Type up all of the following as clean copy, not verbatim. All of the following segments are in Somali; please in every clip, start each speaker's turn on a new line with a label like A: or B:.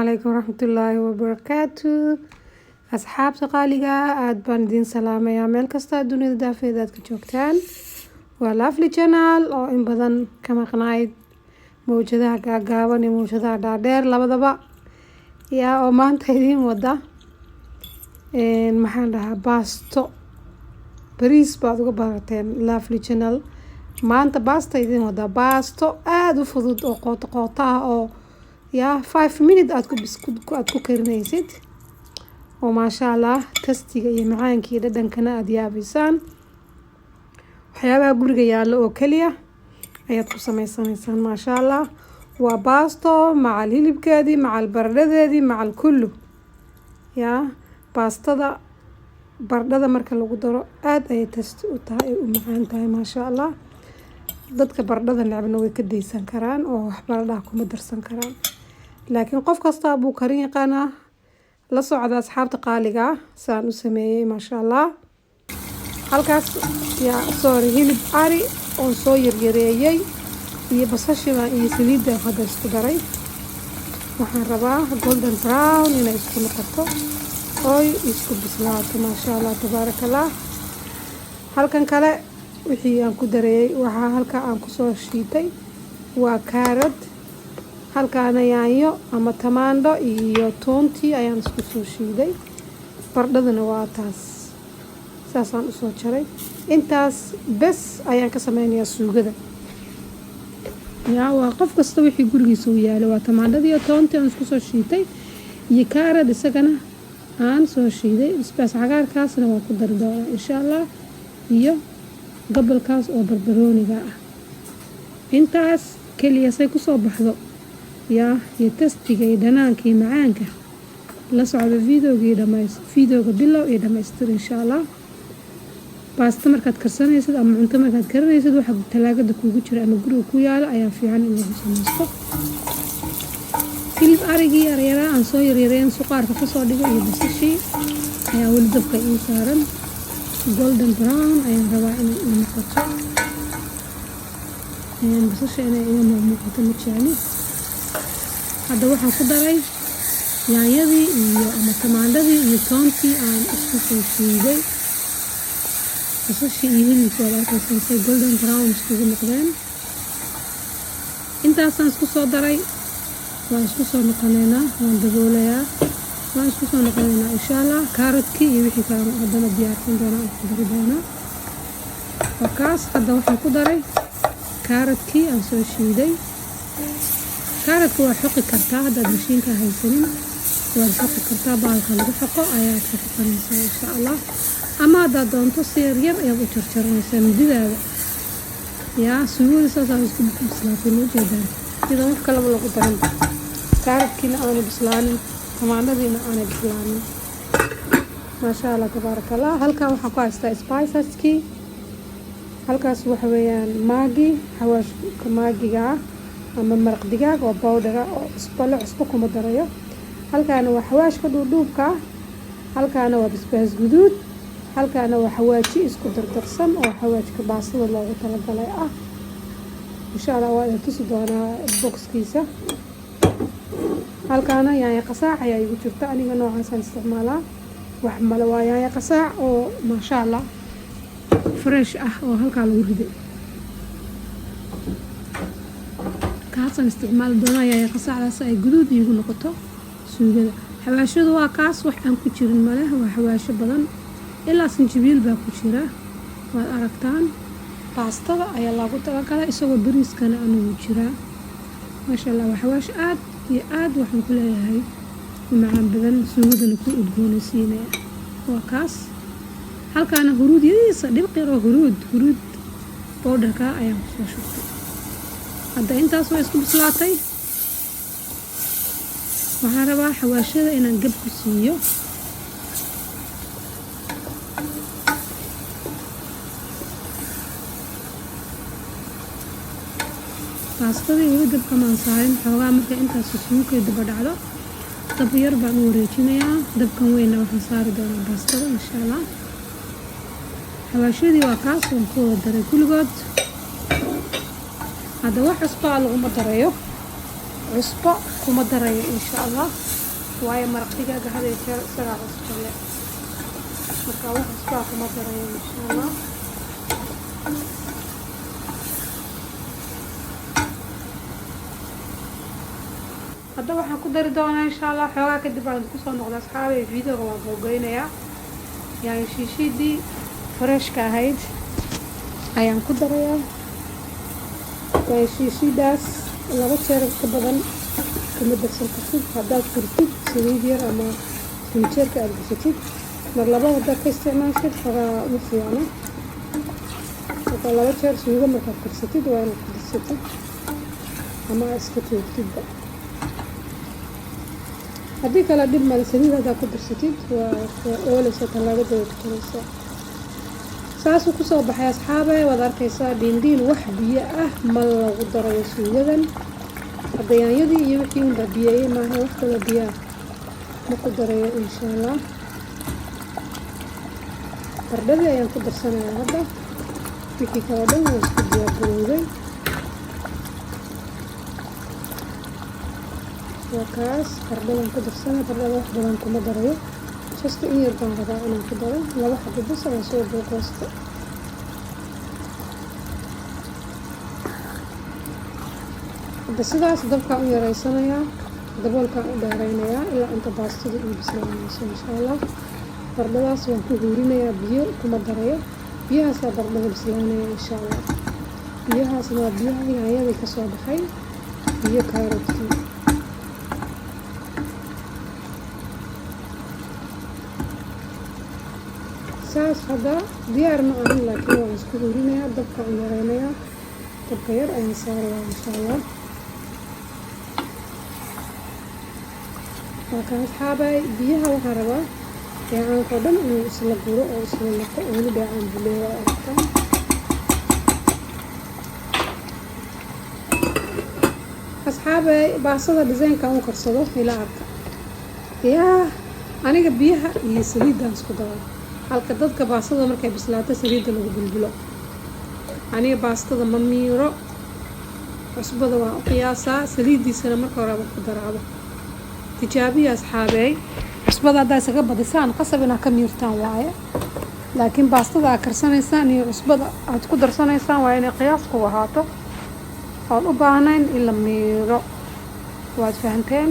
A: عليكم ورحمة الله وبركاته. أصحابta qaaliga aad baan idin salaamayaa meel kasta dunida daafeeda aad ka joogtaan. waa Lovely Channel oo in badan ka maqnayd mowjadaha gaagaaban iyo mowjadaha dhaadheer labadaba yaa oo maanta idin wada maxaan dhahaa baasto bariis baad uga barateen Lovely Channel. maanta baasta idin wada baasto aad u fudud oo qoto ah oo yaa 5 minutes aad ku karinaysid oo maasha Allah tastiga iyo macaankii dhadhankana aad yaabisan waxyaabaha guriga yaalo oo kaliya ayaad ku sameysanaysaan maasha Allah. waa baasto macal hilibkeedii macal baradhadeedii macal kullu yaa baastada baradhada marka lagu daro aad ay tasti u tahay u macaan tahay maasha Allah. dadka baradhada necbna way ka deysan karaan oo wax baradhada kuma darsan karaan laakiin qof kasta buu karin yaqaanaa. la socda asxaabta qaaliga saan u sameeyay maasha Allah. halkaas yaa sorry hilib ari oo soo yaryareeyay iyo basashiba iyo saliidda hadda isku daray. waxaan rabaa golden brown inay isku noqoto oo isku bislaato maasha Allah tabarakallah. halkan kale wixii aan ku dareeyay waxa halka aan ku soo shiitay waa carrot halkaana yaanyo ama tamaandho iyo toontii ayaan isku soo shiiday. baradhadana waa taas saasaan u soo jaray. intaas bes ayaan ka sameynayaa suugada. yaa waa qof kasta wixii gurigiisa u yaalo waa tamaandhada iyo toontii aan isku soo shiitay iyo carrot isagana aan soo shiiday. basbaas cagaarkaasna waan ku dari doonaa insha Allah iyo gabalkaas oo barbarooniga ah. intaas kaliya say ku soo baxdo yaa iyo tastiga iyo dhanaanka iyo macaanka la socdo videoga bilow iyo dhamaystir insha Allah. baasta markaad karsanaysid ama cunto markaad karinaysid waxa talaagada kuugu jira ama guriga ku yaalo ayaa fiican in lagu samaysto. hilib arigii yaryara aan soo yaryareen suqaarka ka soo dhigay iyo basashii ayaa weli dabka ii saaran. golden brown ayaan rabaa inay noqoto basasha inay ina muuqato ma jecli. hadda waxaan ku daray yaanyadii iyo ama tamaandhadii iyo toontii aan isku soo shiiday. basashii iyo hilibkii waa arkaysan golden brown iskugu noqdeen. intaasaan isku soo daray waan isku soo noqonaynaa waan daboolayaa waan isku soo noqonaynaa insha Allah. carrotkii iyo wixii kale haddana diyaarsan doonaa aan ku dari doonaa. wakaas hadda waxaan ku daray carrotkii aan soo shiiday. carrotka waa xoqi kartaa haddaad mashiinka haysanin waad xoqi kartaa bahalka lagu xoqo ayaad ka xoqanaysaa insha Allah. ama haddaad doonto si yaryar ayaad u jarjaranaysaa mididaada yaa suugada saasaan isku bislaatay ma jeedaan idan wax kalaba lagu daran. carrotkiina aanu bislaanin tamaandhadiina aanay bislaanin maasha Allah tabarakallah. halkan waxaan ku haystaa spiceski. halkaas waxa weeyaan maagi xawaashka maagiga ama maraq digaag oo powder oo cusbo kuma darayo. halkaana waa xawaashka dhuudhuubka. halkaana waa basbaas guduud. halkaana waa xawaaji isku dardarsan oo xawaajka baastada loogu talagalay ah insha Allah waa tusi doonaa boxkiisa. halkaana yaanyo qasaac ayaa igu jirta aniga noocaasaan isticmaalaa. wax male waa yaanyo qasaac oo maasha Allah fresh ah oo halkaa lagu riday kaasaan isticmaali doonaa. yaanyo qasaacdaas ay guduud iigu noqoto suugada. xawaashadu waa kaas wax aan ku jirin male waa xawaasho badan ilaa sinjibiil baa ku jira waad aragtaan. baastada ayaa lagu talagalay isagoo bariiskana anugu jiraa maasha Allah. waa xawaash aad iyo aad waxaan ku leeyahay macaan badan suugadana ku udgoonaysiinaya waa kaas. halkaana huruud yadiisa dhibqir oo huruud powderka ayaan ku soo shubtay. hadda intaas waa isku bislaatay. waxaan rabaa xawaashada inaan gab ku siiyo. baastadii weli dabka maan saarin xoogaa marka intaas suugay daba dhacdo dab yar baan u wareejinayaa. dabkan weynna waxaan saari doonaa baastada insha Allah. xawaashadii waa kaas waan ku wada daray kulligood. hadda wax cusbaa laguma darayo cusbo kuma darayo insha allah waayo maraq digaaga hada iyo jeer isagaa cusbo leh marka wax cusbaa kuma darayo insha allah hadda waxaan ku dari doonaa insha allah xoogaa kadib aan kusoo noqda asxaabay videoga waan googeynayaa yani shiishidii freshka ahayd ayaan ku darayaa yani shiishidaas 2 jeer ka badan kuma darsan kartid haddaad furtid saliid yar ama sinjeerka aad gasatid mar labada haddaad ka isticmaashid xoogaa u fiicno marka 2 jeer suugo markaad karsatid waa inaad ku darsatid ama iska tuurtidba haddii kale dhib male saliid haddaad ku darsatid waa oolaysa talaagada ku jiraysa saasuu kusoo baxay asxaabay waad arkaysaa dhiindhiin wax biyo ah ma lagu darayo suugadan hadda yaanyadii iyo wixii unbaa biyeeyey maaha wax kaloo biyaa ma ku darayo insha allah bardhadii ayaan ku darsanayaa hadda wixii kaloo dhan waa isku diyaargarowday waa kaas bardhadan ku darsanay bardhada wax badan kuma darayo jasta in yar baan rabaa inaan ku daro 2 xabo bas aan soo googoosta hadda sidaas dabkaan u yaraysanayaa daboolkaan u dheeraynayaa ilaa inta baastada ii bislaanayso insha allah bardhadaas waan ku huurinayaa biyo kuma darayo biyahaasaa bardhada bislaanaya insha allah biyahaasna waa biyaha yaanyadii ka soo baxay biyo kaarotkii saas hadda diyaar ma ahan laakiin waan isku huurinayaa dabkaan u yaraynayaa dabka yar ayaan saarayaa insha allah markaan asxaabay biyaha waxaan rabaa dheecaankao dhan inuu isla guro oo isla laqo oo weli dheecaan buleeya aragtaan asxaabay baasada dhisaynkan u karsado ila arka yaa aniga biyaha iyo saliidaan isku daro halka dadka baastada markay bislaato saliidda lagu bulbulo aniga baastada ma miiro cusbada waan u qiyaasaa saliiddiisana marka horeba ku daraado tijaabiya asxaabey cusbada haddaa isaga badisaan qasab inaad ka miirtaan waaye laakiin baastada aad karsanaysaan iyo cusbada aad ku darsanaysaan waa inay qiyaas ku ahaato oon u baahnayn in la miiro waad fahanteen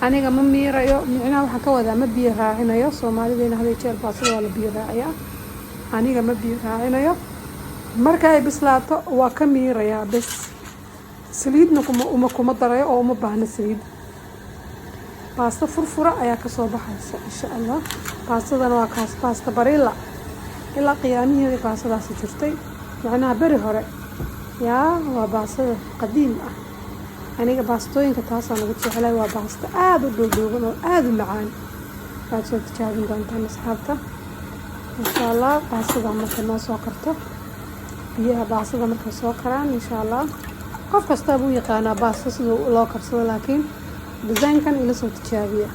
A: aniga ma miirayo micnaha waxaan ka wadaa ma biyo raacinayo soomaalideena haday jeer baastada waa la biyo raaciyaa aniga ma biyo raacinayo marka ay bislaato waa ka miirayaa bes saliidna kuma darayo oo uma baahna saliid baasta furfura ayaa kasoo baxaysa insha allah baastadana waa kaas baasta barilla ilaa qiyaamiheedii baastadaasi jirtay macnaha beri hore yaa waa baastada qadiim ah aniga baastooyinka taasaan ugu jeclay waa baasta aada u dhowdhooban oo aada u macaan waad soo tijaabin doontaan asxaabta insha allah baastada markay noo soo karto biyaha baastada markay soo karaan insha allah qof kastaa buu yaqaanaa baasta sida loo karsado laakiin disaynkan ila soo tijaabiya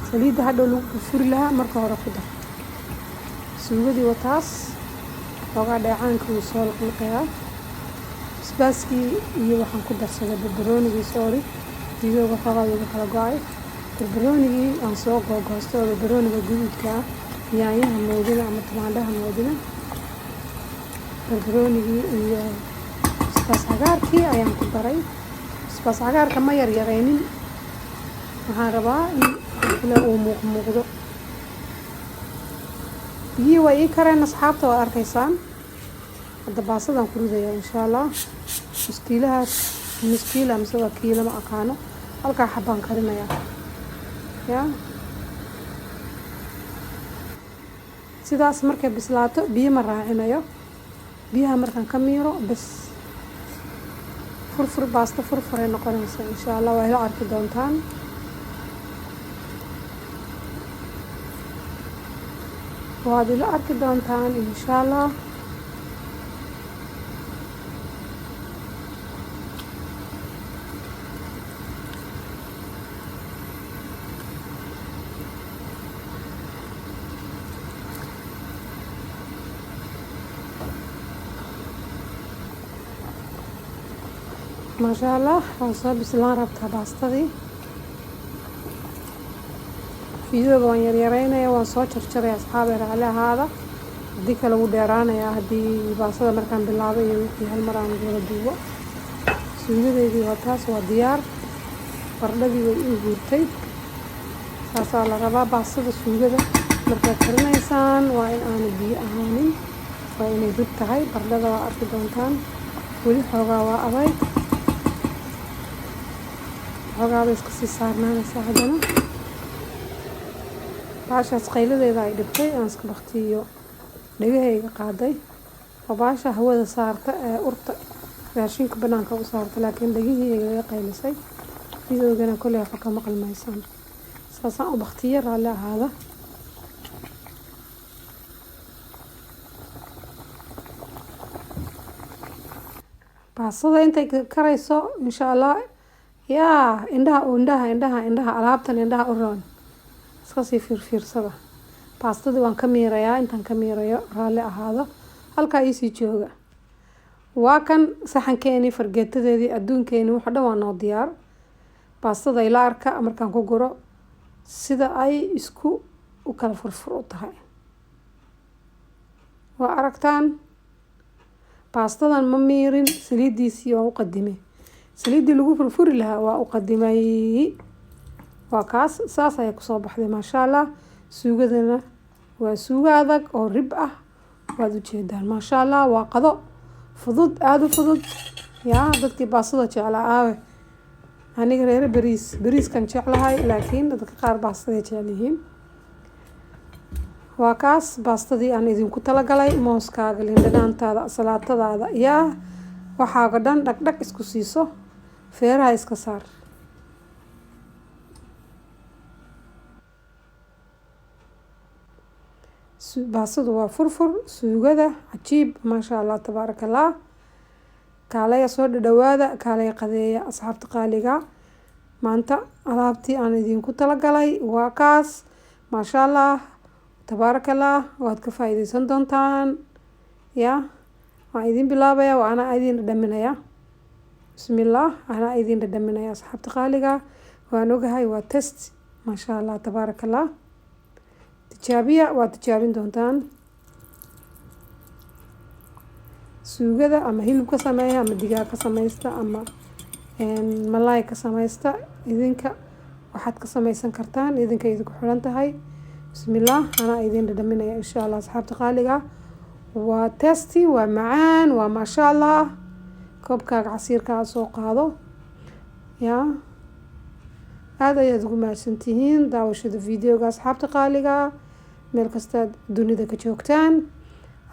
A: saliidda hadhow lagu furi lahaa marka hore ku dar suugadii wataas xoogaa dheecaanka wuu soo laqliqayaa basbaaskii iyo waxaan ku darsaday barbaroonigii soori videoga xoogaa iga kala go-ay barbaroonigii aan soo googoostay oo barbarooniga guduudka ah yaanyaha moodina ama tamaandhaha moodina barbaroonigii iyo basbaas cagaarkii ayaan ku daray basbaas cagaarka ma yaryaraynin waxaan rabaa in kale uu muuqdo biyihii waa ii kareen asxaabta waa arkaysaan hadda baasadaan ku ridayaa insha allah muskiila mise waa kiilo ma aqaano halkaa xabaan karinayaa yaa sidaas markay bislaato biyo ma raacinayo biyaha markaan ka miiro bas furfur baasta furfuray noqonaysa insha allah waa ila arki doontaan waad ila arki doontaan insha allah ما شاء الله وصل بسلان ربطها باستدي فيديو وان يريرينaya waan soo jarjaray asxaabeer على هذا hadii kale uu dheeraanaya hadii baasada markaan bilaabay iyo wixii hal mar aan wada duubo suugadeedii waa taas waa diyaar bardhadii way u guurtay saasaa la rabaa baasada suugada markaad karinaysaan waa in aan biyo ahaanin waa inay dib tahay bardhada waa arki doontaan weli xoogaa waa adag xoogaa bay iska sii saarnaanaysaa haddana baashaas qayladeeda ay dhibtay aan iska baktiyo dhagahayga qaaday oo baasha hawada saarta ee urta raashinka banaanka u saarta laakiin dhagahayga laga qaylisay fiidowgana koley waxa ka maqal maysaan saasaan u baktiyo raalli ahaada baasada intay karayso insha allah yaa indhaha alaabtan indhaha u roon iska sii fiirsada baastadii waan ka miirayaa intaan ka miirayo raalli ahaado halkaa iisii jooga waa kan saxankeeni fargeetadeedii adduunkeeni waxa dhan waa noo diyaar baastada ila arka markaan ku guro sida ay isku u kala furfur u tahay waa aragtaan baastadan ma miirin saliidiisii waan u qadimay saliidii lagu furfuri lahaa waa u qadimay waa kaas saas ayay kusoo baxday maasha allah suugadana waa suugo adag oo rib ah waad ujeedaan maasha allah waa qado fudud aada u fudud yaa dadkii baastada jeclaa aawe aniga reer bariiskan jeclahay laakiin dadka qaar baastaday jecel yihiin waa kaas baastadii aan idinku talagalay mooskaaga lindhanaantaada salaatadaada yaa waxaaga dhan dhagdhag isku siiso feeraha iska saar baasadu waa furfur suugada cajiib maasha allah tabaaraka allah kaalaya soo dhawaada kaalaya qadeeya asxaabta qaaliga maanta alaabtii aan idinku talagalay waa kaas maasha allah tabaaraka allah waad ka faa'iideysan doontaan yaa waan idin bilaabaya waa anaa idin dhadhaminaya bismillaah anaa idin dhadhaminaya asxaabta qaaliga waan ogahay waa test maasha allah tabaaraka allah tijaabiya waa tijaabin doontaan suugada ama hilib ka sameeya ama digaag ka samaysta ama malaay ka samaysta idinka waxaad ka samaysan kartaan idinka idinku xiran tahay bismillaah anaa idin dhadhaminaya insha allah asxaabta qaaliga waa testi waa macaan waa maasha allah koobkaaga casiirkaa soo qaado yaa aada ayaad ugu mahadsantihiin daawashada videoga asxaabta qaaliga meel kastaad dunida ka joogtaan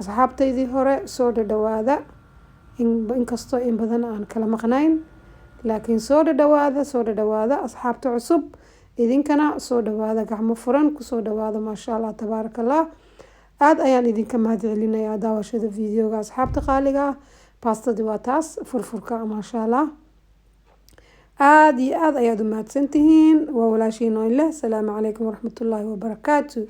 A: asxaabtaydii hore soo dhadhawaada inkastoo in badan aan kala maqnayn laakiin soo dhadhawaada asxaabta cusub idinkana soo dhawaada gacmo furan kusoo dhawaada maasha allah tabaaraka allah aada ayaan idinka mahad celinayaa daawashada videoga asxaabta qaaliga baastadii waa taas furfurka maasha allah aada iyo aada ayaad u mahadsantihiin waa walaashiin oo leh asalaamu calaykum waraxmatullaahi wabarakaatu